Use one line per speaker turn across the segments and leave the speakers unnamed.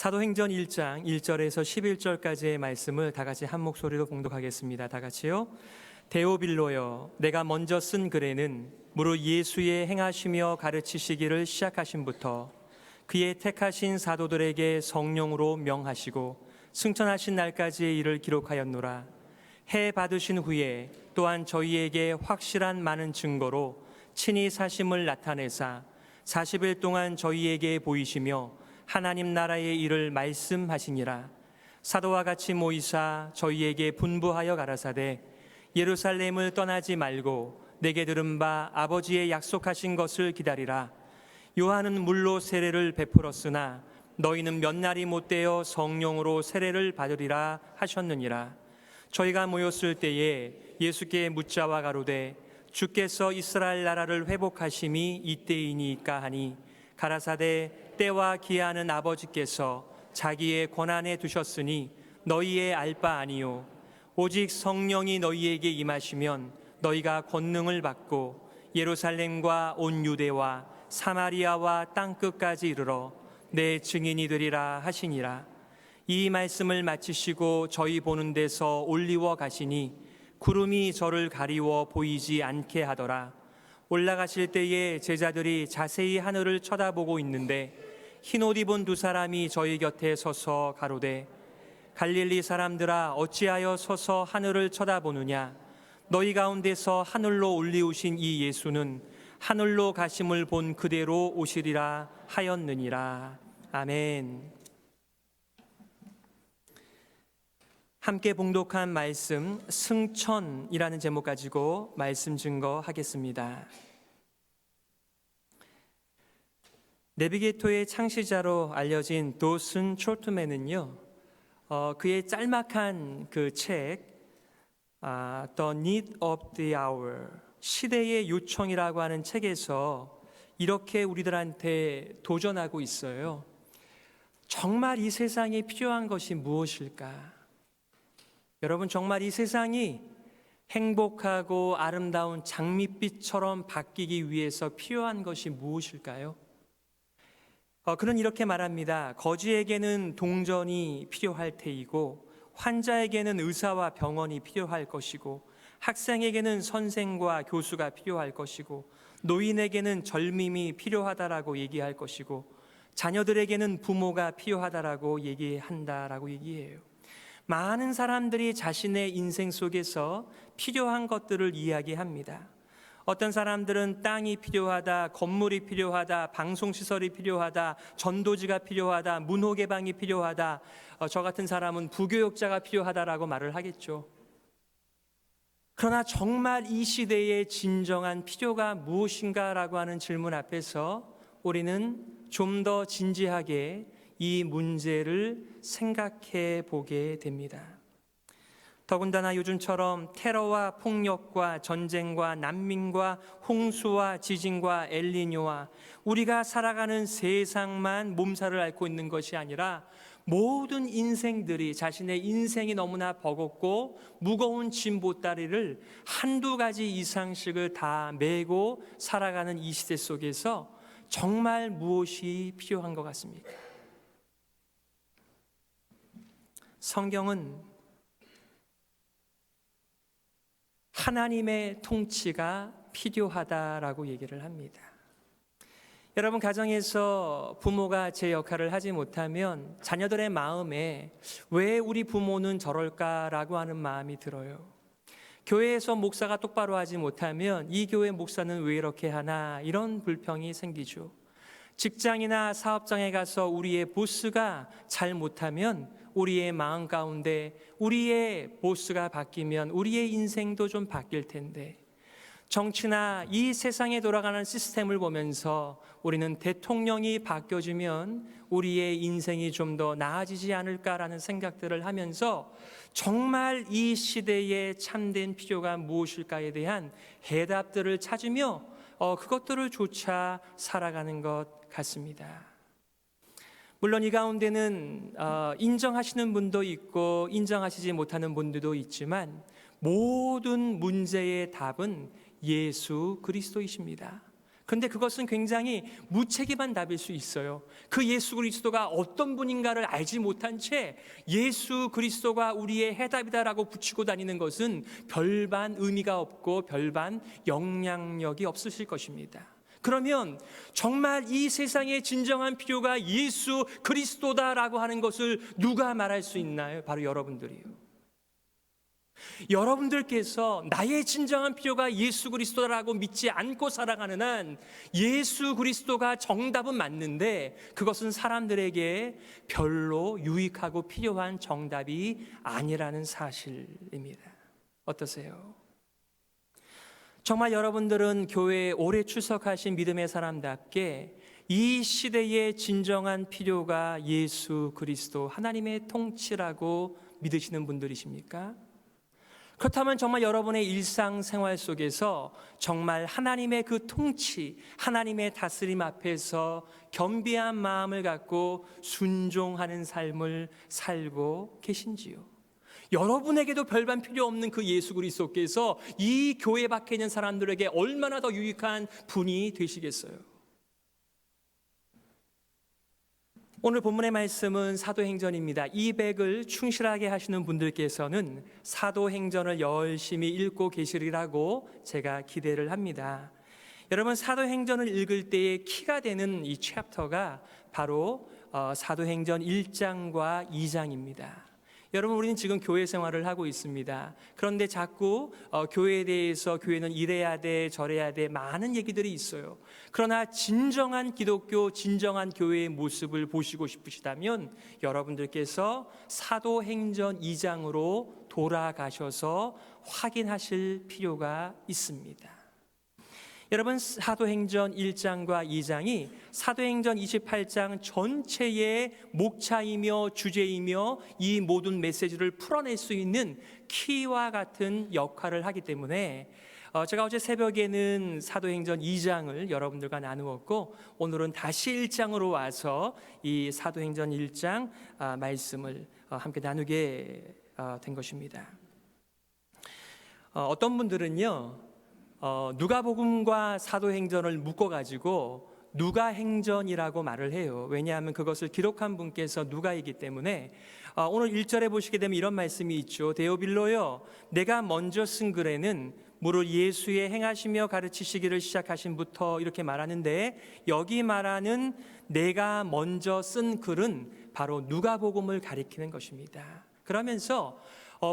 사도행전 1장 1절에서 11절까지의 말씀을 다 같이 한 목소리로 봉독하겠습니다. 다 같이요. 데오빌로여, 내가 먼저 쓴 글에는 무릇 예수의 행하시며 가르치시기를 시작하심부터 그의 택하신 사도들에게 성령으로 명하시고 승천하신 날까지의 일을 기록하였노라. 해 받으신 후에 또한 저희에게 확실한 많은 증거로 친히 사심을 나타내사 40일 동안 저희에게 보이시며 하나님 나라의 일을 말씀하시니라. 사도와 같이 모이사 저희에게 분부하여 가라사대 예루살렘을 떠나지 말고 내게 들은 바 아버지의 약속하신 것을 기다리라. 요한은 물로 세례를 베풀었으나 너희는 몇 날이 못되어 성령으로 세례를 받으리라 하셨느니라. 저희가 모였을 때에 예수께 묻자와 가로되 주께서 이스라엘 나라를 회복하심이 이때이니까 하니 가라사대 때와 기한은 아버지께서 자기의 권한에 두셨으니 너희의 알 바 아니요 오직 성령이 너희에게 임하시면 너희가 권능을 받고 예루살렘과 온 유대와 사마리아와 땅끝까지 이르러 내 증인이 되리라 하시니라. 이 말씀을 마치시고 저희 보는 데서 올리워 가시니 구름이 저를 가리워 보이지 않게 하더라. 올라가실 때에 제자들이 자세히 하늘을 쳐다보고 있는데 흰옷 입은 두 사람이 저희 곁에 서서 가로되 갈릴리 사람들아 어찌하여 서서 하늘을 쳐다보느냐. 너희 가운데서 하늘로 올리우신 이 예수는 하늘로 가심을 본 그대로 오시리라 하였느니라. 아멘. 함께 봉독한 말씀 승천이라는 제목 가지고 말씀 증거하겠습니다. 내비게이터의 창시자로 알려진 도슨 촐트맨은요, 그의 짤막한 그 책 The Need of the Hour, 시대의 요청이라고 하는 책에서 이렇게 우리들한테 도전하고 있어요. 정말 이 세상에 필요한 것이 무엇일까? 여러분, 정말 이 세상이 행복하고 아름다운 장밋빛처럼 바뀌기 위해서 필요한 것이 무엇일까요? 그는 이렇게 말합니다. 거지에게는 동전이 필요할 테이고 환자에게는 의사와 병원이 필요할 것이고 학생에게는 선생과 교수가 필요할 것이고 노인에게는 젊음이 필요하다라고 얘기할 것이고 자녀들에게는 부모가 필요하다라고 얘기한다라고 얘기해요. 많은 사람들이 자신의 인생 속에서 필요한 것들을 이야기합니다. 어떤 사람들은 땅이 필요하다, 건물이 필요하다, 방송시설이 필요하다, 전도지가 필요하다, 문호개방이 필요하다, 저 같은 사람은 부교육자가 필요하다라고 말을 하겠죠. 그러나 정말 이 시대의 진정한 필요가 무엇인가라고 하는 질문 앞에서 우리는 좀 더 진지하게 이 문제를 생각해 보게 됩니다. 더군다나 요즘처럼 테러와 폭력과 전쟁과 난민과 홍수와 지진과 엘니뇨와 우리가 살아가는 세상만 몸살을 앓고 있는 것이 아니라 모든 인생들이 자신의 인생이 너무나 버겁고 무거운 짐 보따리를 한두 가지 이상씩을 다 메고 살아가는 이 시대 속에서 정말 무엇이 필요한 것 같습니까? 성경은 하나님의 통치가 필요하다라고 얘기를 합니다. 여러분, 가정에서 부모가 제 역할을 하지 못하면 자녀들의 마음에 왜 우리 부모는 저럴까라고 하는 마음이 들어요. 교회에서 목사가 똑바로 하지 못하면 이 교회 목사는 왜 이렇게 하나, 이런 불평이 생기죠. 직장이나 사업장에 가서 우리의 보스가 잘 못하면 우리의 마음 가운데 우리의 보스가 바뀌면 우리의 인생도 좀 바뀔 텐데, 정치나 이 세상에 돌아가는 시스템을 보면서 우리는 대통령이 바뀌어지면 우리의 인생이 좀 더 나아지지 않을까라는 생각들을 하면서 정말 이 시대의 참된 필요가 무엇일까에 대한 해답들을 찾으며 그것들을 조차 살아가는 것 같습니다. 물론 이 가운데는 인정하시는 분도 있고 인정하시지 못하는 분들도 있지만 모든 문제의 답은 예수 그리스도이십니다. 그런데 그것은 굉장히 무책임한 답일 수 있어요. 그 예수 그리스도가 어떤 분인가를 알지 못한 채 예수 그리스도가 우리의 해답이다라고 붙이고 다니는 것은 별반 의미가 없고 별반 영향력이 없으실 것입니다. 그러면 정말 이 세상의 진정한 필요가 예수 그리스도다라고 하는 것을 누가 말할 수 있나요? 바로 여러분들이요. 여러분들께서 나의 진정한 필요가 예수 그리스도라고 믿지 않고 살아가는 한 예수 그리스도가 정답은 맞는데 그것은 사람들에게 별로 유익하고 필요한 정답이 아니라는 사실입니다. 어떠세요? 정말 여러분들은 교회에 오래 출석하신 믿음의 사람답게 이 시대의 진정한 필요가 예수 그리스도 하나님의 통치라고 믿으시는 분들이십니까? 그렇다면 정말 여러분의 일상생활 속에서 정말 하나님의 그 통치, 하나님의 다스림 앞에서 겸비한 마음을 갖고 순종하는 삶을 살고 계신지요? 여러분에게도 별반 필요 없는 그 예수 그리스도께서 이 교회 밖에 있는 사람들에게 얼마나 더 유익한 분이 되시겠어요? 오늘 본문의 말씀은 사도행전입니다. 이 백을 충실하게 하시는 분들께서는 사도행전을 열심히 읽고 계시리라고 제가 기대를 합니다. 여러분, 사도행전을 읽을 때에 키가 되는 이 챕터가 바로 사도행전 1장과 2장입니다. 여러분, 우리는 지금 교회 생활을 하고 있습니다. 그런데 자꾸 교회에 대해서 교회는 이래야 돼, 저래야 돼 많은 얘기들이 있어요. 그러나 진정한 기독교, 진정한 교회의 모습을 보시고 싶으시다면 여러분들께서 사도행전 2장으로 돌아가셔서 확인하실 필요가 있습니다. 여러분, 사도행전 1장과 2장이 사도행전 28장 전체의 목차이며 주제이며 이 모든 메시지를 풀어낼 수 있는 키와 같은 역할을 하기 때문에 제가 어제 새벽에는 사도행전 2장을 여러분들과 나누었고 오늘은 다시 1장으로 와서 이 사도행전 1장 말씀을 함께 나누게 된 것입니다. 어떤 분들은요, 누가복음과 사도행전을 묶어가지고 누가행전이라고 말을 해요. 왜냐하면 그것을 기록한 분께서 누가이기 때문에 오늘 1절에 보시게 되면 이런 말씀이 있죠. 데오빌로여, 내가 먼저 쓴 글에는 무릇 예수의 행하시며 가르치시기를 시작하신부터 이렇게 말하는데 여기 말하는 내가 먼저 쓴 글은 바로 누가복음을 가리키는 것입니다. 그러면서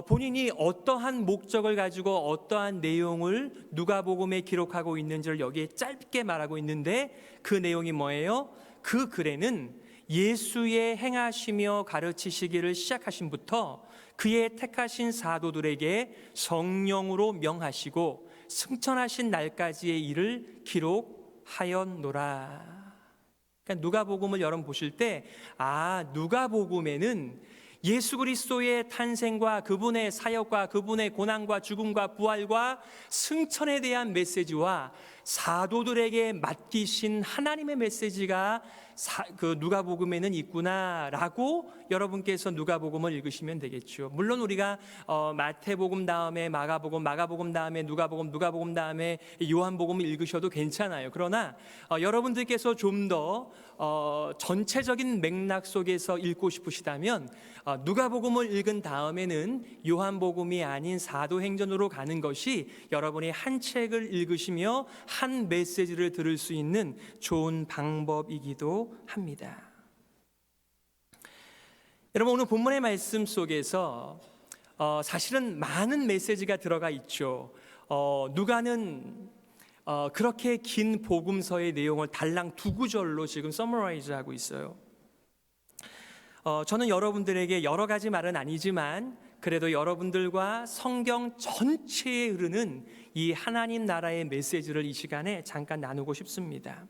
본인이 어떠한 목적을 가지고 어떠한 내용을 누가복음에 기록하고 있는지를 여기에 짧게 말하고 있는데 그 내용이 뭐예요? 그 글에는 예수의 행하시며 가르치시기를 시작하신부터 그의 택하신 사도들에게 성령으로 명하시고 승천하신 날까지의 일을 기록하였노라. 그러니까 누가복음을 여러분 보실 때 누가복음에는 예수 그리스도의 탄생과 그분의 사역과 그분의 고난과 죽음과 부활과 승천에 대한 메시지와 사도들에게 맡기신 하나님의 메시지가 그 누가복음에는 있구나라고 여러분께서 누가복음을 읽으시면 되겠죠. 물론 우리가 마태복음 다음에 마가복음, 마가복음 다음에 누가복음, 누가복음 다음에 요한복음을 읽으셔도 괜찮아요. 그러나 여러분들께서 좀 더 전체적인 맥락 속에서 읽고 싶으시다면 누가복음을 읽은 다음에는 요한복음이 아닌 사도행전으로 가는 것이 여러분이 한 책을 읽으시며 한 메시지를 들을 수 있는 좋은 방법이기도 합니다. 여러분, 오늘 본문의 말씀 속에서 사실은 많은 메시지가 들어가 있죠. 누가는 그렇게 긴 복음서의 내용을 달랑 2구절로 지금 서머라이즈 하고 있어요. 저는 여러분들에게 여러 가지 말은 아니지만 그래도 여러분들과 성경 전체에 흐르는 이 하나님 나라의 메시지를 이 시간에 잠깐 나누고 싶습니다.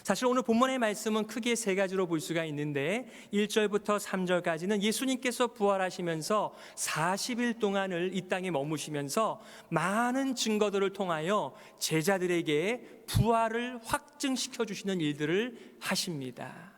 사실 오늘 본문의 말씀은 크게 3가지로 볼 수가 있는데 1절부터 3절까지는 예수님께서 부활하시면서 40일 동안을 이 땅에 머무시면서 많은 증거들을 통하여 제자들에게 부활을 확증시켜 주시는 일들을 하십니다.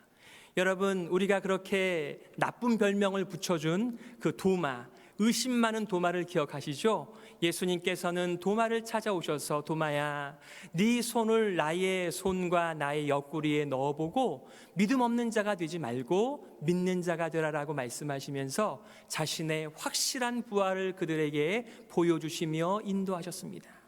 여러분, 우리가 그렇게 나쁜 별명을 붙여준 그 도마, 의심 많은 도마를 기억하시죠? 예수님께서는 도마를 찾아오셔서 도마야, 네 손을 나의 손과 나의 옆구리에 넣어보고 믿음 없는 자가 되지 말고 믿는 자가 되라라고 말씀하시면서 자신의 확실한 부활을 그들에게 보여주시며 인도하셨습니다.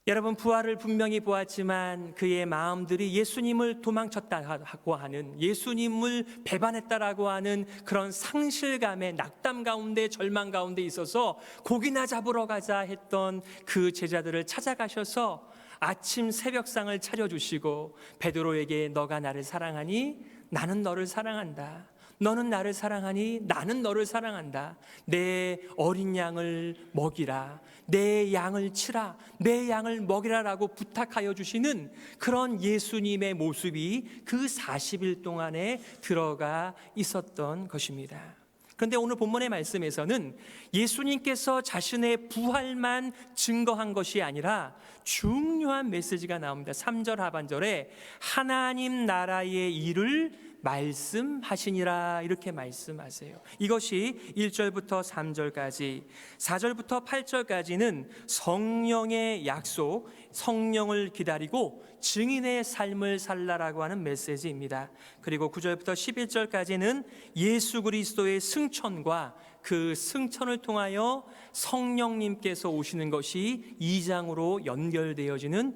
여러분, 부활을 분명히 보았지만 그의 마음들이 예수님을 도망쳤다고 하는, 예수님을 배반했다라고 하는 그런 상실감에, 낙담 가운데, 절망 가운데 있어서 고기나 잡으러 가자 했던 그 제자들을 찾아가셔서 아침 새벽상을 차려주시고 베드로에게 너가 나를 사랑하니 나는 너를 사랑한다. 너는 나를 사랑하니 나는 너를 사랑한다. 내 어린 양을 먹이라. 내 양을 치라. 내 양을 먹이라라고 부탁하여 주시는 그런 예수님의 모습이 그 40일 동안에 들어가 있었던 것입니다. 그런데 오늘 본문의 말씀에서는 예수님께서 자신의 부활만 증거한 것이 아니라 중요한 메시지가 나옵니다. 3절 하반절에 하나님 나라의 일을 말씀하시니라 이렇게 말씀하세요. 이것이 1절부터 3절까지, 4절부터 8절까지는 성령의 약속, 성령을 기다리고 증인의 삶을 살라라고 하는 메시지입니다. 그리고 9절부터 11절까지는 예수 그리스도의 승천과 그 승천을 통하여 성령님께서 오시는 것이 2장으로 연결되어지는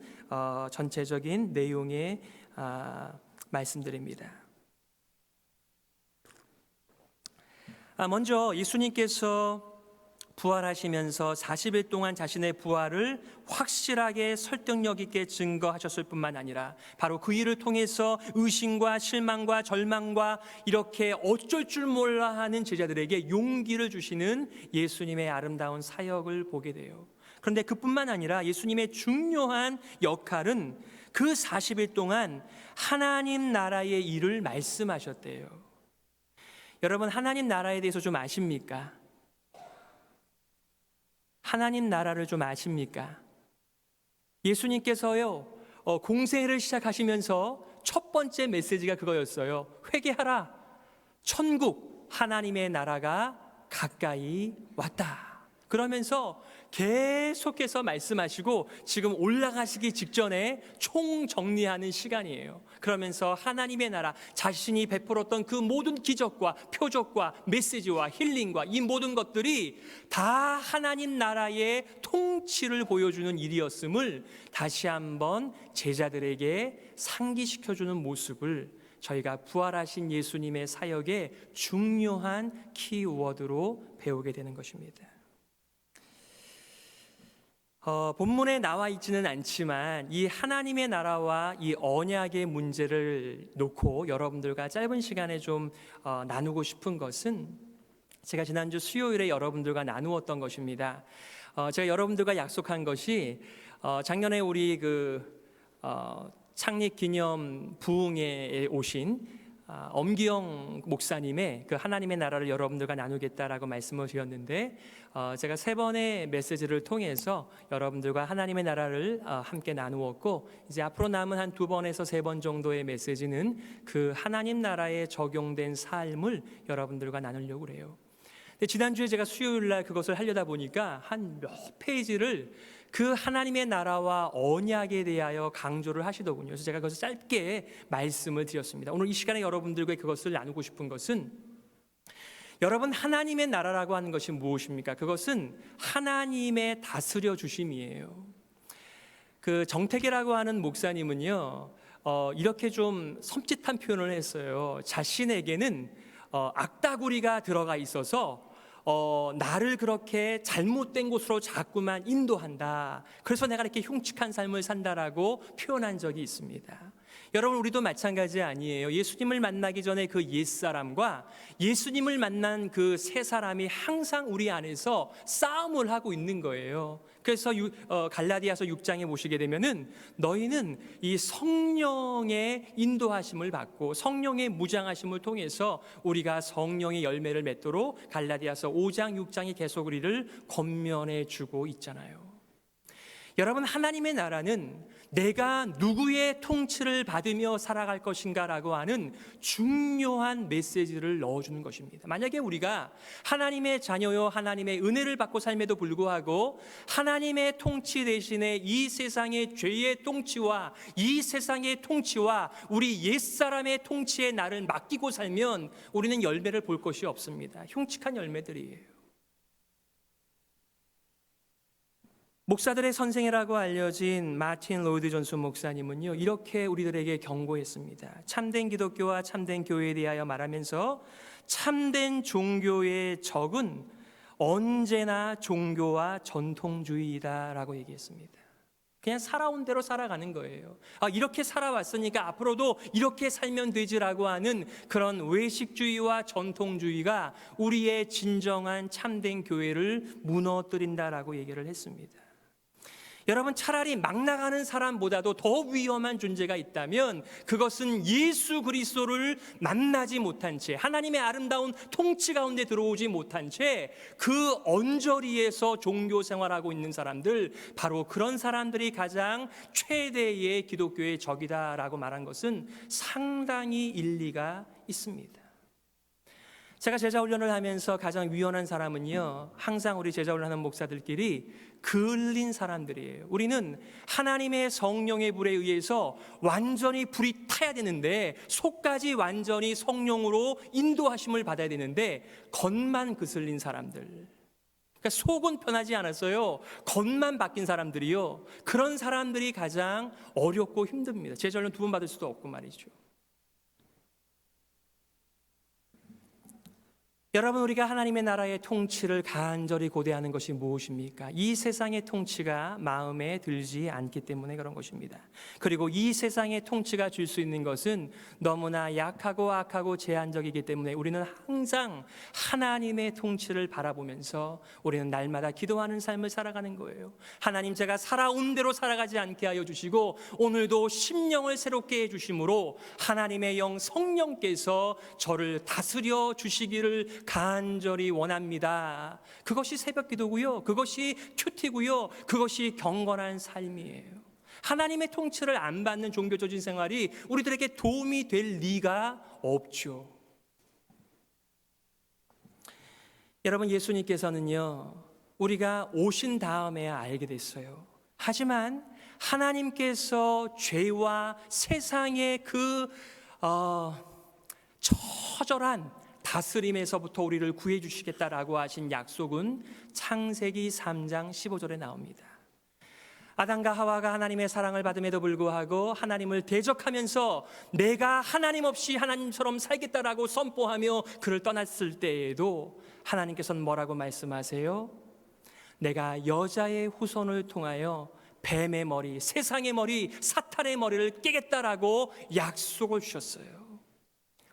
전체적인 내용의 말씀드립니다. 먼저 예수님께서 부활하시면서 40일 동안 자신의 부활을 확실하게 설득력 있게 증거하셨을 뿐만 아니라 바로 그 일을 통해서 의심과 실망과 절망과 이렇게 어쩔 줄 몰라 하는 제자들에게 용기를 주시는 예수님의 아름다운 사역을 보게 돼요. 그런데 그뿐만 아니라 예수님의 중요한 역할은 그 40일 동안 하나님 나라의 일을 말씀하셨대요. 여러분, 하나님 나라에 대해서 좀 아십니까? 하나님 나라를 좀 아십니까? 예수님께서요, 공생애를 시작하시면서 첫 번째 메시지가 그거였어요. 회개하라. 천국, 하나님의 나라가 가까이 왔다. 그러면서 계속해서 말씀하시고 지금 올라가시기 직전에 총정리하는 시간이에요. 그러면서 하나님의 나라, 자신이 베풀었던 그 모든 기적과 표적과 메시지와 힐링과 이 모든 것들이 다 하나님 나라의 통치를 보여주는 일이었음을 다시 한번 제자들에게 상기시켜주는 모습을 저희가 부활하신 예수님의 사역의 중요한 키워드로 배우게 되는 것입니다. 본문에 나와 있지는 않지만 이 하나님의 나라와 이 언약의 문제를 놓고 여러분들과 짧은 시간에 좀 나누고 싶은 것은 제가 지난주 수요일에 여러분들과 나누었던 것입니다. 제가 여러분들과 약속한 것이 작년에 우리 창립 기념 부흥회에 오신 엄기영 목사님의 그 하나님의 나라를 여러분들과 나누겠다라고 말씀을 드렸는데 제가 3번의 메시지를 통해서 여러분들과 하나님의 나라를 함께 나누었고 이제 앞으로 남은 한 2번에서 3번 정도의 메시지는 그 하나님 나라에 적용된 삶을 여러분들과 나누려고 그래요. 근데 지난주에 제가 수요일날 그것을 하려다 보니까 한 몇 페이지를 그 하나님의 나라와 언약에 대하여 강조를 하시더군요. 그래서 제가 그것을 짧게 말씀을 드렸습니다. 오늘 이 시간에 여러분들과 그것을 나누고 싶은 것은 여러분, 하나님의 나라라고 하는 것이 무엇입니까? 그것은 하나님의 다스려 주심이에요. 그 정태계라고 하는 목사님은요, 이렇게 좀 섬찟한 표현을 했어요. 자신에게는 악다구리가 들어가 있어서 나를 그렇게 잘못된 곳으로 자꾸만 인도한다. 그래서 내가 이렇게 흉측한 삶을 산다라고 표현한 적이 있습니다. 여러분, 우리도 마찬가지 아니에요. 예수님을 만나기 전에 그 옛사람과 예수님을 만난 그 새 사람이 항상 우리 안에서 싸움을 하고 있는 거예요. 그래서 갈라디아서 6장에 보시게 되면은 너희는 이 성령의 인도하심을 받고 성령의 무장하심을 통해서 우리가 성령의 열매를 맺도록 갈라디아서 5장 6장이 계속 우리를 권면해 주고 있잖아요. 여러분, 하나님의 나라는 내가 누구의 통치를 받으며 살아갈 것인가라고 하는 중요한 메시지를 넣어주는 것입니다. 만약에 우리가 하나님의 자녀요 하나님의 은혜를 받고 삶에도 불구하고 하나님의 통치 대신에 이 세상의 죄의 통치와 이 세상의 통치와 우리 옛사람의 통치에 나를 맡기고 살면 우리는 열매를 볼 것이 없습니다. 흉측한 열매들이에요. 목사들의 선생이라고 알려진 마틴 로이드 존슨 목사님은요, 이렇게 우리들에게 경고했습니다. 참된 기독교와 참된 교회에 대하여 말하면서 참된 종교의 적은 언제나 종교와 전통주의이다라고 얘기했습니다. 그냥 살아온 대로 살아가는 거예요. 이렇게 살아왔으니까 앞으로도 이렇게 살면 되지라고 하는 그런 외식주의와 전통주의가 우리의 진정한 참된 교회를 무너뜨린다라고 얘기를 했습니다. 여러분, 차라리 막 나가는 사람보다도 더 위험한 존재가 있다면 그것은 예수 그리스도를 만나지 못한 채, 하나님의 아름다운 통치 가운데 들어오지 못한 채 그 언저리에서 종교 생활하고 있는 사람들, 바로 그런 사람들이 가장 최대의 기독교의 적이다라고 말한 것은 상당히 일리가 있습니다. 제가 제자훈련을 하면서 가장 위험한 사람은요, 항상 우리 제자훈련하는 목사들끼리 그을린 사람들이에요. 우리는 하나님의 성령의 불에 의해서 완전히 불이 타야 되는데, 속까지 완전히 성령으로 인도하심을 받아야 되는데 겉만 그슬린 사람들, 그러니까 속은 편하지 않았어요. 겉만 바뀐 사람들이요, 그런 사람들이 가장 어렵고 힘듭니다. 제자훈련 2번 받을 수도 없고 말이죠. 여러분, 우리가 하나님의 나라의 통치를 간절히 고대하는 것이 무엇입니까? 이 세상의 통치가 마음에 들지 않기 때문에 그런 것입니다. 그리고 이 세상의 통치가 줄 수 있는 것은 너무나 약하고 악하고 제한적이기 때문에 우리는 항상 하나님의 통치를 바라보면서 우리는 날마다 기도하는 삶을 살아가는 거예요. 하나님, 제가 살아온 대로 살아가지 않게 하여 주시고 오늘도 심령을 새롭게 해주심으로 하나님의 영 성령께서 저를 다스려 주시기를 간절히 원합니다. 그것이 새벽 기도고요, 그것이 큐티고요, 그것이 경건한 삶이에요. 하나님의 통치를 안 받는 종교적인 생활이 우리들에게 도움이 될 리가 없죠. 여러분, 예수님께서는요, 우리가 오신 다음에야 알게 됐어요. 하지만 하나님께서 죄와 세상의 그 처절한 다스림에서부터 우리를 구해 주시겠다라고 하신 약속은 창세기 3장 15절에 나옵니다. 아담과 하와가 하나님의 사랑을 받음에도 불구하고 하나님을 대적하면서 내가 하나님 없이 하나님처럼 살겠다라고 선포하며 그를 떠났을 때에도 하나님께서는 뭐라고 말씀하세요? 내가 여자의 후손을 통하여 뱀의 머리, 세상의 머리, 사탄의 머리를 깨겠다라고 약속을 주셨어요.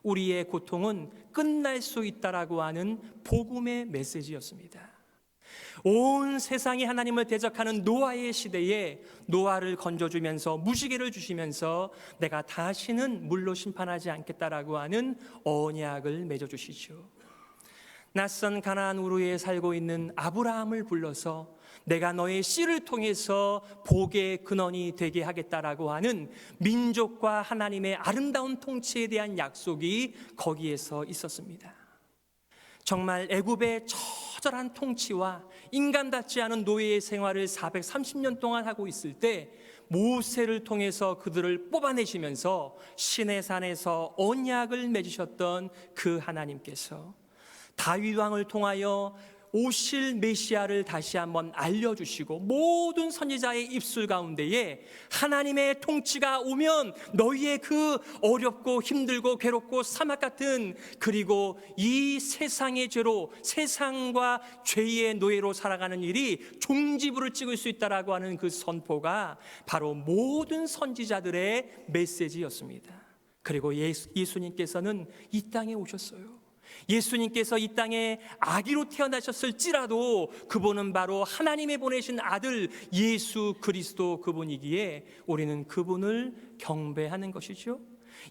우리의 고통은 끝날 수 있다라고 하는 복음의 메시지였습니다. 온 세상이 하나님을 대적하는 노아의 시대에 노아를 건져주면서 무지개를 주시면서 내가 다시는 물로 심판하지 않겠다라고 하는 언약을 맺어주시죠. 낯선 가나안 우르에 살고 있는 아브라함을 불러서 내가 너의 씨를 통해서 복의 근원이 되게 하겠다라고 하는 민족과 하나님의 아름다운 통치에 대한 약속이 거기에서 있었습니다. 정말 애굽의 처절한 통치와 인간답지 않은 노예의 생활을 430년 동안 하고 있을 때 모세를 통해서 그들을 뽑아내시면서 시내산에서 언약을 맺으셨던 그 하나님께서 다윗 왕을 통하여 오실 메시아를 다시 한번 알려주시고 모든 선지자의 입술 가운데에 하나님의 통치가 오면 너희의 그 어렵고 힘들고 괴롭고 사막 같은, 그리고 이 세상의 죄로 세상과 죄의 노예로 살아가는 일이 종지부를 찍을 수 있다라고 하는 그 선포가 바로 모든 선지자들의 메시지였습니다. 그리고 예수님께서는 이 땅에 오셨어요. 예수님께서 이 땅에 아기로 태어나셨을지라도 그분은 바로 하나님의 보내신 아들 예수 그리스도 그분이기에 우리는 그분을 경배하는 것이죠.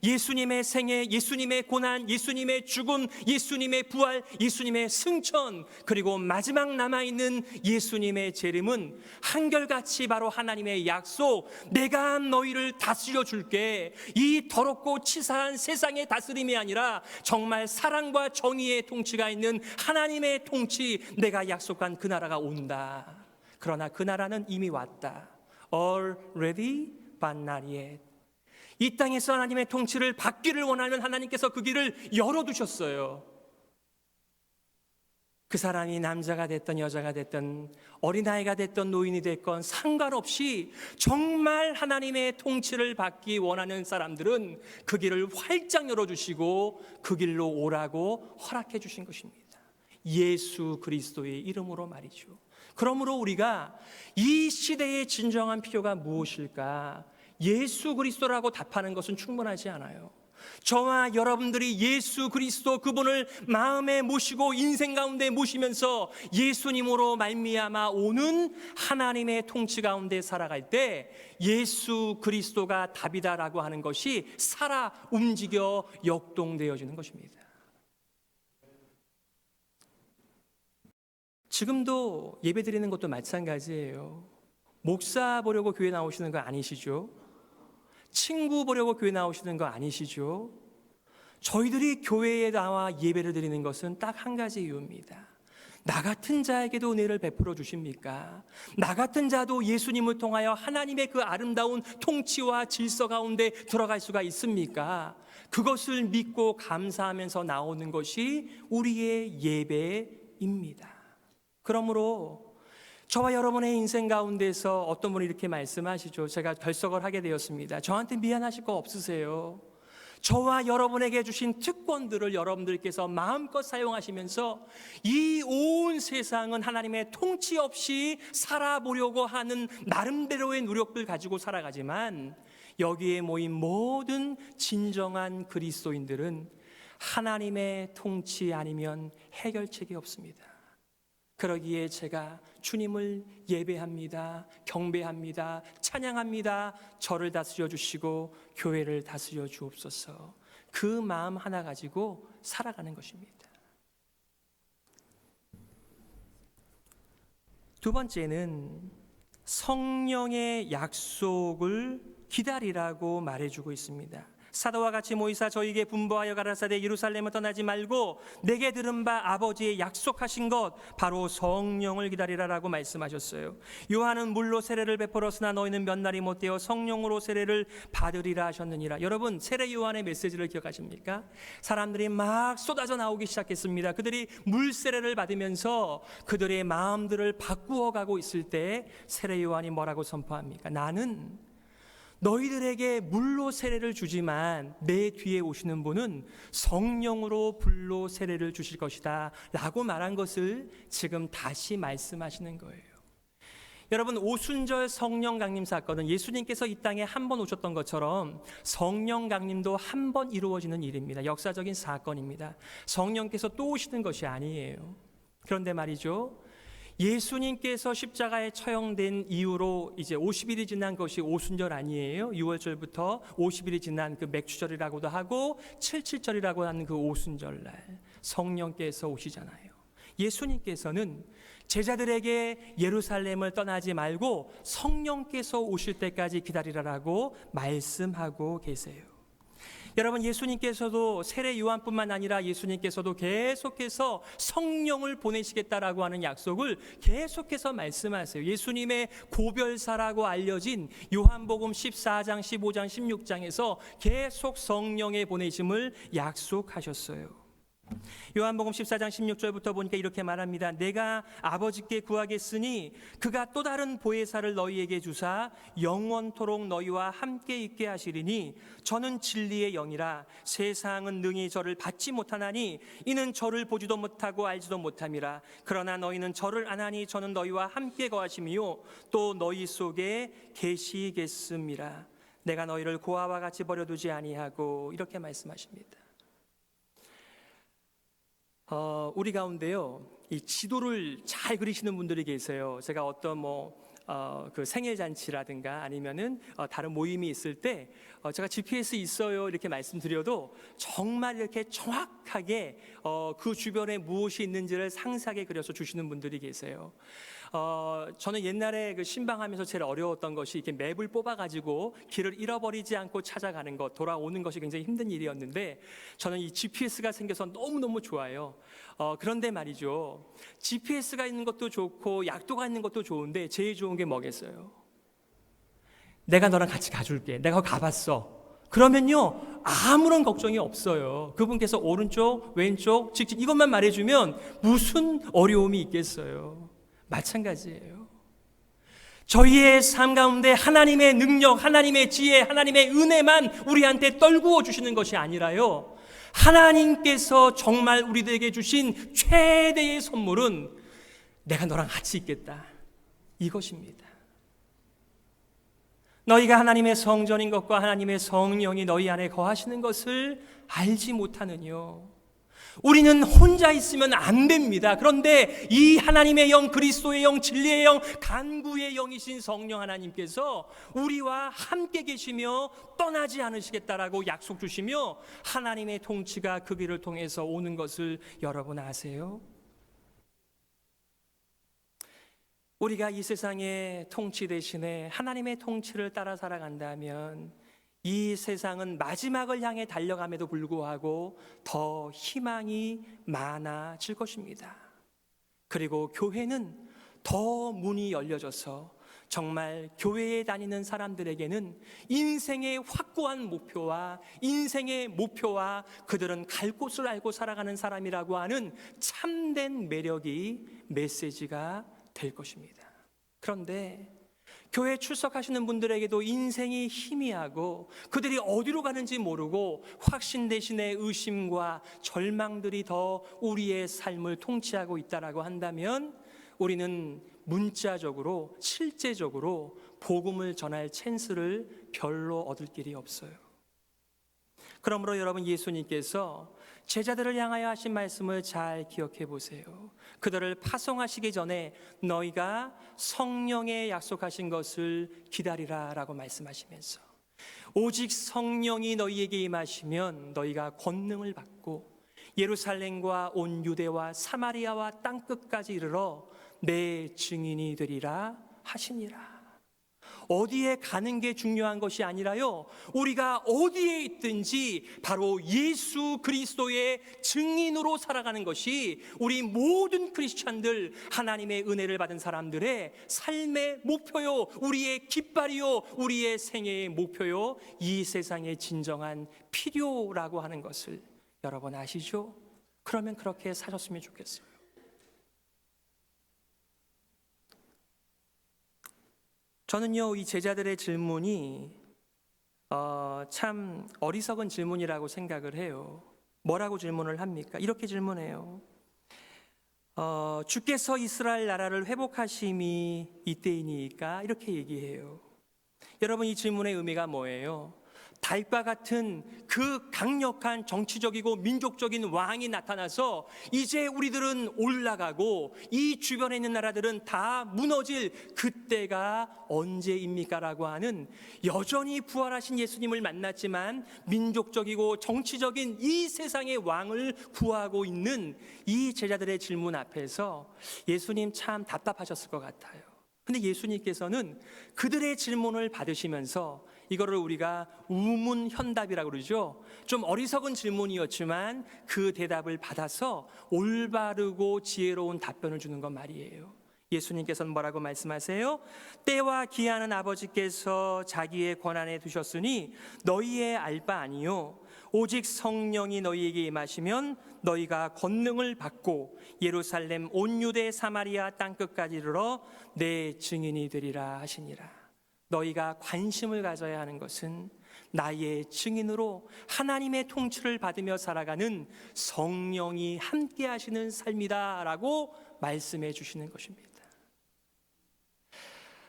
예수님의 생애, 예수님의 고난, 예수님의 죽음, 예수님의 부활, 예수님의 승천, 그리고 마지막 남아있는 예수님의 재림은 한결같이 바로 하나님의 약속, 내가 너희를 다스려 줄게. 이 더럽고 치사한 세상의 다스림이 아니라 정말 사랑과 정의의 통치가 있는 하나님의 통치, 내가 약속한 그 나라가 온다. 그러나 그 나라는 이미 왔다. Already but not yet. 이 땅에서 하나님의 통치를 받기를 원하면 하나님께서 그 길을 열어두셨어요. 그 사람이 남자가 됐든 여자가 됐든 어린아이가 됐든 노인이 됐건 상관없이 정말 하나님의 통치를 받기 원하는 사람들은 그 길을 활짝 열어주시고 그 길로 오라고 허락해 주신 것입니다. 예수 그리스도의 이름으로 말이죠. 그러므로 우리가 이 시대의 진정한 필요가 무엇일까? 예수 그리스도라고 답하는 것은 충분하지 않아요. 저와 여러분들이 예수 그리스도 그분을 마음에 모시고 인생 가운데 모시면서 예수님으로 말미암아 오는 하나님의 통치 가운데 살아갈 때 예수 그리스도가 답이다라고 하는 것이 살아 움직여 역동되어지는 것입니다. 지금도 예배드리는 것도 마찬가지예요. 목사 보려고 교회 나오시는 거 아니시죠? 친구 보려고 교회 나오시는 거 아니시죠? 저희들이 교회에 나와 예배를 드리는 것은 딱 한 가지 이유입니다. 나 같은 자에게도 은혜를 베풀어 주십니까? 나 같은 자도 예수님을 통하여 하나님의 그 아름다운 통치와 질서 가운데 들어갈 수가 있습니까? 그것을 믿고 감사하면서 나오는 것이 우리의 예배입니다. 그러므로 저와 여러분의 인생 가운데서 어떤 분이 이렇게 말씀하시죠. 제가 결석을 하게 되었습니다. 저한테 미안하실 거 없으세요? 저와 여러분에게 주신 특권들을 여러분들께서 마음껏 사용하시면서 이 온 세상은 하나님의 통치 없이 살아보려고 하는 나름대로의 노력을 가지고 살아가지만 여기에 모인 모든 진정한 그리스도인들은 하나님의 통치 아니면 해결책이 없습니다. 그러기에 제가 주님을 예배합니다. 경배합니다. 찬양합니다. 저를 다스려 주시고 교회를 다스려 주옵소서. 그 마음 하나 가지고 살아가는 것입니다. 두 번째는 성령의 약속을 기다리라고 말해주고 있습니다. 사도와 같이 모이사 저희에게 분부하여 가라사대 예루살렘을 떠나지 말고 내게 들은 바 아버지의 약속하신 것 바로 성령을 기다리라라고 말씀하셨어요. 요한은 물로 세례를 베풀었으나 너희는 몇 날이 못되어 성령으로 세례를 받으리라 하셨느니라. 여러분, 세례 요한의 메시지를 기억하십니까? 사람들이 막 쏟아져 나오기 시작했습니다. 그들이 물 세례를 받으면서 그들의 마음들을 바꾸어 가고 있을 때 세례 요한이 뭐라고 선포합니까? 나는 너희들에게 물로 세례를 주지만 내 뒤에 오시는 분은 성령으로 불로 세례를 주실 것이다 라고 말한 것을 지금 다시 말씀하시는 거예요. 여러분, 오순절 성령 강림 사건은 예수님께서 이 땅에 한 번 오셨던 것처럼 성령 강림도 한 번 이루어지는 일입니다. 역사적인 사건입니다. 성령께서 또 오시는 것이 아니에요. 그런데 말이죠, 예수님께서 십자가에 처형된 이후로 이제 50일이 지난 것이 오순절 아니에요? 6월절부터 50일이 지난 그 맥추절이라고도 하고 77절이라고 하는 그 오순절날 성령께서 오시잖아요. 예수님께서는 제자들에게 예루살렘을 떠나지 말고 성령께서 오실 때까지 기다리라라고 말씀하고 계세요. 여러분, 예수님께서도 세례 요한뿐만 아니라 예수님께서도 계속해서 성령을 보내시겠다라고 하는 약속을 계속해서 말씀하세요. 예수님의 고별사라고 알려진 요한복음 14장, 15장, 16장에서 계속 성령의 보내심을 약속하셨어요. 요한복음 14장 16절부터 보니까 이렇게 말합니다. 내가 아버지께 구하겠으니 그가 또 다른 보혜사를 너희에게 주사 영원토록 너희와 함께 있게 하시리니 저는 진리의 영이라 세상은 능히 저를 받지 못하나니 이는 저를 보지도 못하고 알지도 못함이라. 그러나 너희는 저를 아나니 저는 너희와 함께 거하심이요 또 너희 속에 계시겠음이라. 내가 너희를 고아와 같이 버려두지 아니하고, 이렇게 말씀하십니다. 우리 가운데요, 이 지도를 잘 그리시는 분들이 계세요. 제가 어떤 그 생일 잔치라든가 아니면은 다른 모임이 있을 때 제가 GPS 있어요 이렇게 말씀드려도 정말 이렇게 정확하게 그 주변에 무엇이 있는지를 상세하게 그려서 주시는 분들이 계세요. 저는 옛날에 그 신방하면서 제일 어려웠던 것이 이렇게 맵을 뽑아가지고 길을 잃어버리지 않고 찾아가는 것, 돌아오는 것이 굉장히 힘든 일이었는데 저는 이 GPS가 생겨서 너무너무 좋아요. 그런데 말이죠, GPS가 있는 것도 좋고 약도가 있는 것도 좋은데 제일 좋은 게 뭐겠어요? 내가 너랑 같이 가줄게. 내가 가봤어. 그러면요 아무런 걱정이 없어요. 그분께서 오른쪽 왼쪽 직진 이것만 말해주면 무슨 어려움이 있겠어요. 마찬가지예요. 저희의 삶 가운데 하나님의 능력, 하나님의 지혜, 하나님의 은혜만 우리한테 떨구어 주시는 것이 아니라요, 하나님께서 정말 우리들에게 주신 최대의 선물은 내가 너랑 같이 있겠다, 이것입니다. 너희가 하나님의 성전인 것과 하나님의 성령이 너희 안에 거하시는 것을 알지 못하느뇨. 우리는 혼자 있으면 안 됩니다. 그런데 이 하나님의 영, 그리스도의 영, 진리의 영, 간구의 영이신 성령 하나님께서 우리와 함께 계시며 떠나지 않으시겠다라고 약속 주시며 하나님의 통치가 그 길을 통해서 오는 것을 여러분 아세요? 우리가 이 세상의 통치 대신에 하나님의 통치를 따라 살아간다면 이 세상은 마지막을 향해 달려감에도 불구하고 더 희망이 많아질 것입니다. 그리고 교회는 더 문이 열려져서 정말 교회에 다니는 사람들에게는 인생의 확고한 목표와 인생의 목표와 그들은 갈 곳을 알고 살아가는 사람이라고 하는 참된 매력이 메시지가 될 것입니다. 그런데 교회 출석하시는 분들에게도 인생이 희미하고 그들이 어디로 가는지 모르고 확신 대신에 의심과 절망들이 더 우리의 삶을 통치하고 있다라고 한다면 우리는 문자적으로 실제적으로 복음을 전할 찬스를 별로 얻을 길이 없어요. 그러므로 여러분, 예수님께서 제자들을 향하여 하신 말씀을 잘 기억해 보세요. 그들을 파송하시기 전에 너희가 성령에 약속하신 것을 기다리라 라고 말씀하시면서 오직 성령이 너희에게 임하시면 너희가 권능을 받고 예루살렘과 온 유대와 사마리아와 땅끝까지 이르러 내 증인이 되리라 하시니라. 어디에 가는 게 중요한 것이 아니라요, 우리가 어디에 있든지 바로 예수 그리스도의 증인으로 살아가는 것이 우리 모든 크리스찬들, 하나님의 은혜를 받은 사람들의 삶의 목표요, 우리의 깃발이요, 우리의 생애의 목표요, 이 세상의 진정한 필요라고 하는 것을 여러분 아시죠? 그러면 그렇게 사셨으면 좋겠어요. 저는요, 이 제자들의 질문이 참 어리석은 질문이라고 생각을 해요. 뭐라고 질문을 합니까? 이렇게 질문해요. 주께서 이스라엘 나라를 회복하심이 이때이니까, 이렇게 얘기해요. 여러분, 이 질문의 의미가 뭐예요? 달과 같은 그 강력한 정치적이고 민족적인 왕이 나타나서 이제 우리들은 올라가고 이 주변에 있는 나라들은 다 무너질 그때가 언제입니까? 라고 하는, 여전히 부활하신 예수님을 만났지만 민족적이고 정치적인 이 세상의 왕을 구하고 있는 이 제자들의 질문 앞에서 예수님 참 답답하셨을 것 같아요. 근데 예수님께서는 그들의 질문을 받으시면서 이거를 우리가 우문현답이라고 그러죠. 좀 어리석은 질문이었지만 그 대답을 받아서 올바르고 지혜로운 답변을 주는 것 말이에요. 예수님께서는 뭐라고 말씀하세요? 때와 기한은 아버지께서 자기의 권한에 두셨으니 너희의 알 바 아니요 오직 성령이 너희에게 임하시면 너희가 권능을 받고 예루살렘 온 유대 사마리아 땅끝까지 이르러 내 증인이 되리라 하시니라. 너희가 관심을 가져야 하는 것은 나의 증인으로 하나님의 통치를 받으며 살아가는 성령이 함께 하시는 삶이다 라고 말씀해 주시는 것입니다.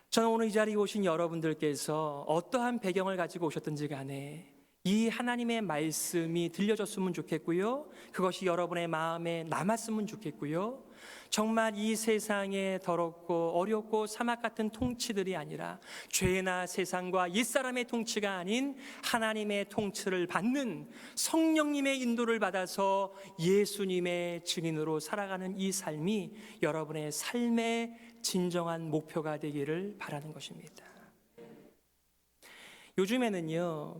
저는 오늘 이 자리에 오신 여러분들께서 어떠한 배경을 가지고 오셨든지 간에 이 하나님의 말씀이 들려졌으면 좋겠고요. 그것이 여러분의 마음에 남았으면 좋겠고요. 정말 이 세상에 더럽고 어렵고 사막 같은 통치들이 아니라 죄나 세상과 옛사람의 통치가 아닌 하나님의 통치를 받는 성령님의 인도를 받아서 예수님의 증인으로 살아가는 이 삶이 여러분의 삶의 진정한 목표가 되기를 바라는 것입니다. 요즘에는요,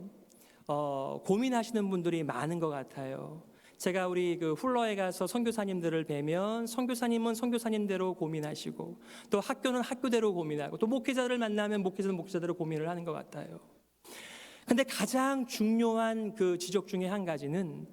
고민하시는 분들이 많은 것 같아요. 제가 우리 훌러에 가서 선교사님들을 뵈면 선교사님은 선교사님대로 고민하시고 또 학교는 학교대로 고민하고 또 목회자들을 만나면 목회자는 목회자대로 고민을 하는 것 같아요. 근데 가장 중요한 지적 중에 한 가지는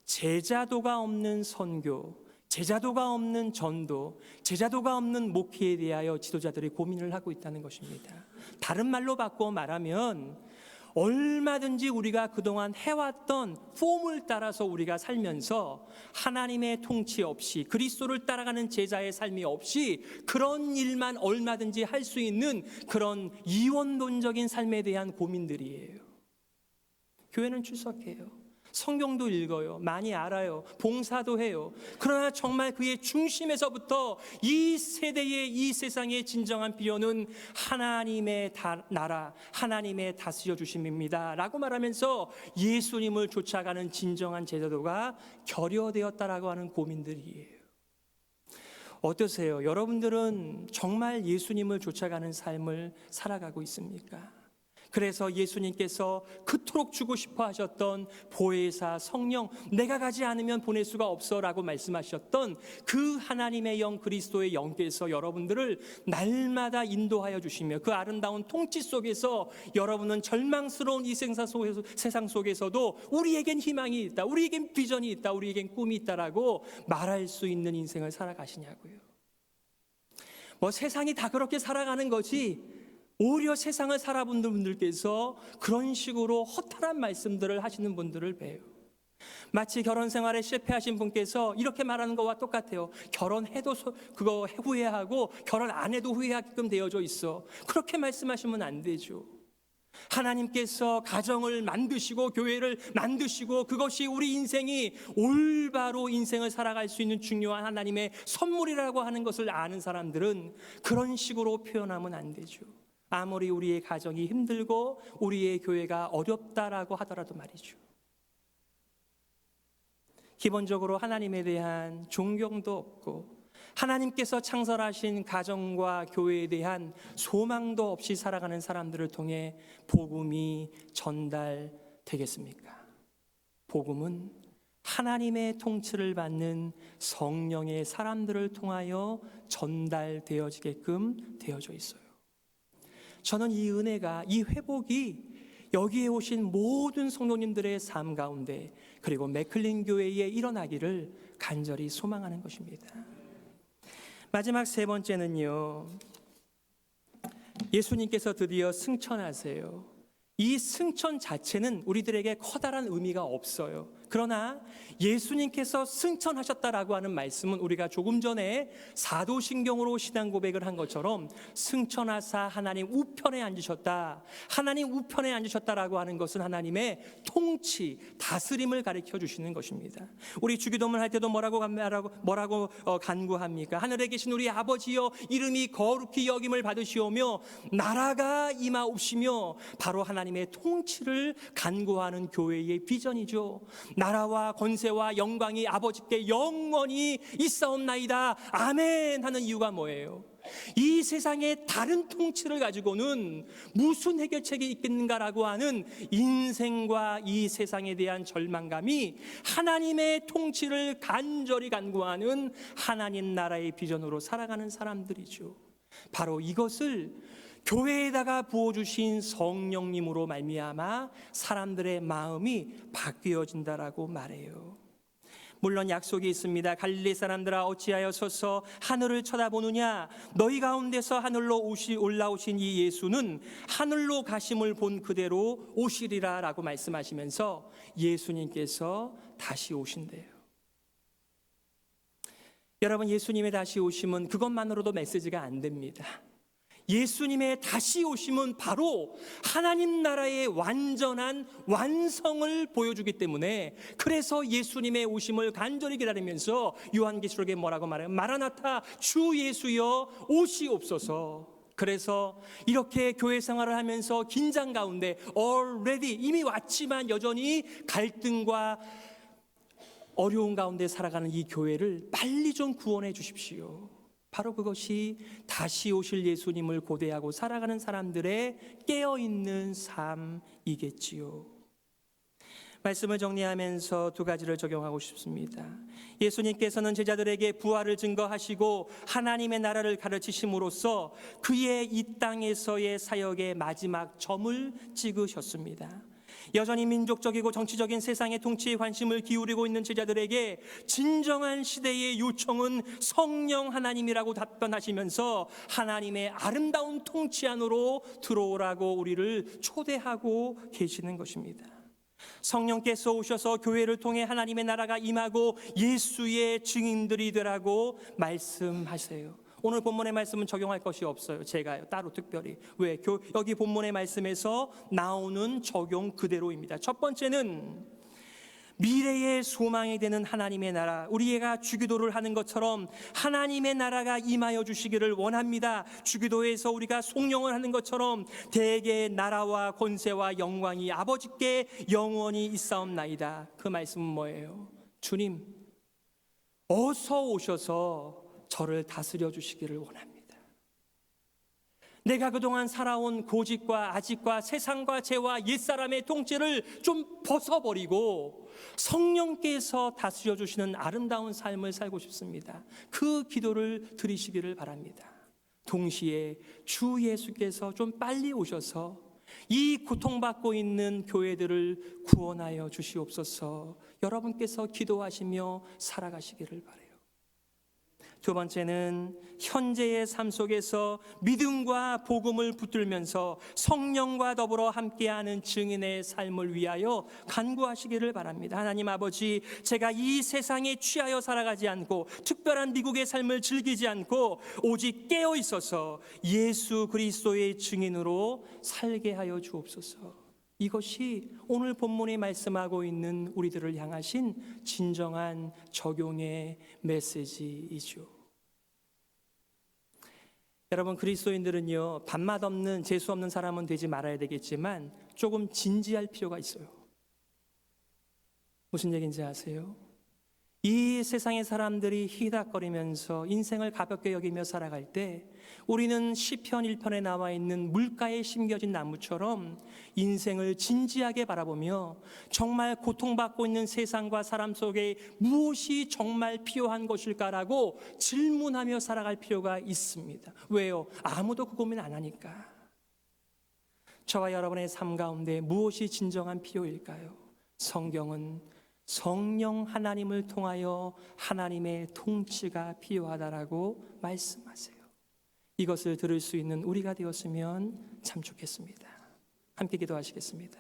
제자도가 없는 선교, 제자도가 없는 전도, 제자도가 없는 목회에 대하여 지도자들이 고민을 하고 있다는 것입니다. 다른 말로 바꿔 말하면 얼마든지 우리가 그동안 해왔던 폼을 따라서 우리가 살면서 하나님의 통치 없이 그리스도를 따라가는 제자의 삶이 없이 그런 일만 얼마든지 할 수 있는 그런 이원론적인 삶에 대한 고민들이에요. 교회는 출석해요. 성경도 읽어요. 많이 알아요. 봉사도 해요. 그러나 정말 그의 중심에서부터 이 세대의 이 세상의 진정한 필요는 하나님의 나라, 하나님의 다스려 주심입니다 라고 말하면서 예수님을 쫓아가는 진정한 제자도가 결여되었다라고 하는 고민들이에요. 어떠세요? 여러분들은 정말 예수님을 쫓아가는 삶을 살아가고 있습니까? 그래서 예수님께서 그토록 주고 싶어 하셨던 보혜사 성령, 내가 가지 않으면 보낼 수가 없어 라고 말씀하셨던 그 하나님의 영, 그리스도의 영께서 여러분들을 날마다 인도하여 주시며 그 아름다운 통치 속에서 여러분은 절망스러운 이 세상 속에서도 우리에겐 희망이 있다, 우리에겐 비전이 있다, 우리에겐 꿈이 있다라고 말할 수 있는 인생을 살아가시냐고요. 세상이 다 그렇게 살아가는 거지, 오히려 세상을 살아본 분들께서 그런 식으로 허탈한 말씀들을 하시는 분들을 봬요. 마치 결혼 생활에 실패하신 분께서 이렇게 말하는 것과 똑같아요. 결혼해도 그거 후회하고 결혼 안 해도 후회하게끔 되어져 있어. 그렇게 말씀하시면 안 되죠. 하나님께서 가정을 만드시고 교회를 만드시고 그것이 우리 인생이 올바로 인생을 살아갈 수 있는 중요한 하나님의 선물이라고 하는 것을 아는 사람들은 그런 식으로 표현하면 안 되죠. 아무리 우리의 가정이 힘들고 우리의 교회가 어렵다라고 하더라도 말이죠. 기본적으로 하나님에 대한 존경도 없고 하나님께서 창설하신 가정과 교회에 대한 소망도 없이 살아가는 사람들을 통해 복음이 전달되겠습니까? 복음은 하나님의 통치를 받는 성령의 사람들을 통하여 전달되어지게끔 되어져 있어요. 저는 이 은혜가, 이 회복이 여기에 오신 모든 성도님들의 삶 가운데 그리고 맥클린 교회에 일어나기를 간절히 소망하는 것입니다. 마지막 세 번째는요, 예수님께서 드디어 승천하세요. 이 승천 자체는 우리들에게 커다란 의미가 없어요. 그러나 예수님께서 승천하셨다라고 하는 말씀은 우리가 조금 전에 사도신경으로 신앙 고백을 한 것처럼 승천하사 하나님 우편에 앉으셨다, 하나님 우편에 앉으셨다라고 하는 것은 하나님의 통치, 다스림을 가르쳐 주시는 것입니다. 우리 주기도문 할 때도 뭐라고 간구합니까? 하늘에 계신 우리 아버지여, 이름이 거룩히 여김을 받으시오며 나라가 임하옵시며, 바로 하나님의 통치를 간구하는 교회의 비전이죠. 나라와 권세와 영광이 아버지께 영원히 있사옵나이다, 아멘 하는 이유가 뭐예요? 이 세상의 다른 통치를 가지고는 무슨 해결책이 있겠는가라고 하는 인생과 이 세상에 대한 절망감이 하나님의 통치를 간절히 간구하는 하나님 나라의 비전으로 살아가는 사람들이죠. 바로 이것을 교회에다가 부어주신 성령님으로 말미암아 사람들의 마음이 바뀌어진다라고 말해요. 물론 약속이 있습니다. 갈릴리 사람들아 어찌하여 서서 하늘을 쳐다보느냐? 너희 가운데서 하늘로 올라오신 이 예수는 하늘로 가심을 본 그대로 오시리라 라고 말씀하시면서 예수님께서 다시 오신대요. 여러분, 예수님의 다시 오심은 그것만으로도 메시지가 안 됩니다. 예수님의 다시 오심은 바로 하나님 나라의 완전한 완성을 보여주기 때문에, 그래서 예수님의 오심을 간절히 기다리면서 요한계시록에 뭐라고 말해요? 마라나타, 주 예수여 오시옵소서. 그래서 이렇게 교회 생활을 하면서 긴장 가운데 already 이미 왔지만 여전히 갈등과 어려운 가운데 살아가는 이 교회를 빨리 좀 구원해 주십시오. 바로 그것이 다시 오실 예수님을 고대하고 살아가는 사람들의 깨어있는 삶이겠지요. 말씀을 정리하면서 두 가지를 적용하고 싶습니다. 예수님께서는 제자들에게 부활을 증거하시고 하나님의 나라를 가르치심으로써 그의 이 땅에서의 사역의 마지막 점을 찍으셨습니다. 여전히 민족적이고 정치적인 세상의 통치에 관심을 기울이고 있는 제자들에게 진정한 시대의 요청은 성령 하나님이라고 답변하시면서 하나님의 아름다운 통치 안으로 들어오라고 우리를 초대하고 계시는 것입니다. 성령께서 오셔서 교회를 통해 하나님의 나라가 임하고 예수의 증인들이 되라고 말씀하세요. 오늘 본문의 말씀은 적용할 것이 없어요. 제가요, 따로 특별히. 왜? 여기 본문의 말씀에서 나오는 적용 그대로입니다. 첫 번째는 미래의 소망이 되는 하나님의 나라, 우리가 주기도를 하는 것처럼 하나님의 나라가 임하여 주시기를 원합니다. 주기도에서 우리가 송영을 하는 것처럼 대개 나라와 권세와 영광이 아버지께 영원히 있사옵나이다. 그 말씀은 뭐예요? 주님, 어서 오셔서 저를 다스려 주시기를 원합니다. 내가 그동안 살아온 고집과 아집과 세상과 죄와 옛사람의 통치를 좀 벗어버리고 성령께서 다스려 주시는 아름다운 삶을 살고 싶습니다. 그 기도를 드리시기를 바랍니다. 동시에 주 예수께서 좀 빨리 오셔서 이 고통받고 있는 교회들을 구원하여 주시옵소서. 여러분께서 기도하시며 살아가시기를 바라요. 두 번째는 현재의 삶 속에서 믿음과 복음을 붙들면서 성령과 더불어 함께하는 증인의 삶을 위하여 간구하시기를 바랍니다. 하나님 아버지, 제가 이 세상에 취하여 살아가지 않고 특별한 미국의 삶을 즐기지 않고 오직 깨어 있어서 예수 그리스도의 증인으로 살게 하여 주옵소서. 이것이 오늘 본문이 말씀하고 있는 우리들을 향하신 진정한 적용의 메시지이죠. 여러분, 그리스도인들은요, 밥맛 없는 재수 없는 사람은 되지 말아야 되겠지만 조금 진지할 필요가 있어요. 무슨 얘기인지 아세요? 이 세상의 사람들이 희닥거리면서 인생을 가볍게 여기며 살아갈 때 우리는 시편 1편에 나와 있는 물가에 심겨진 나무처럼 인생을 진지하게 바라보며 정말 고통받고 있는 세상과 사람 속에 무엇이 정말 필요한 것일까라고 질문하며 살아갈 필요가 있습니다. 왜요? 아무도 그 고민 안 하니까. 저와 여러분의 삶 가운데 무엇이 진정한 필요일까요? 성경은 성령 하나님을 통하여 하나님의 통치가 필요하다라고 말씀하세요. 이것을 들을 수 있는 우리가 되었으면 참 좋겠습니다. 함께 기도하시겠습니다.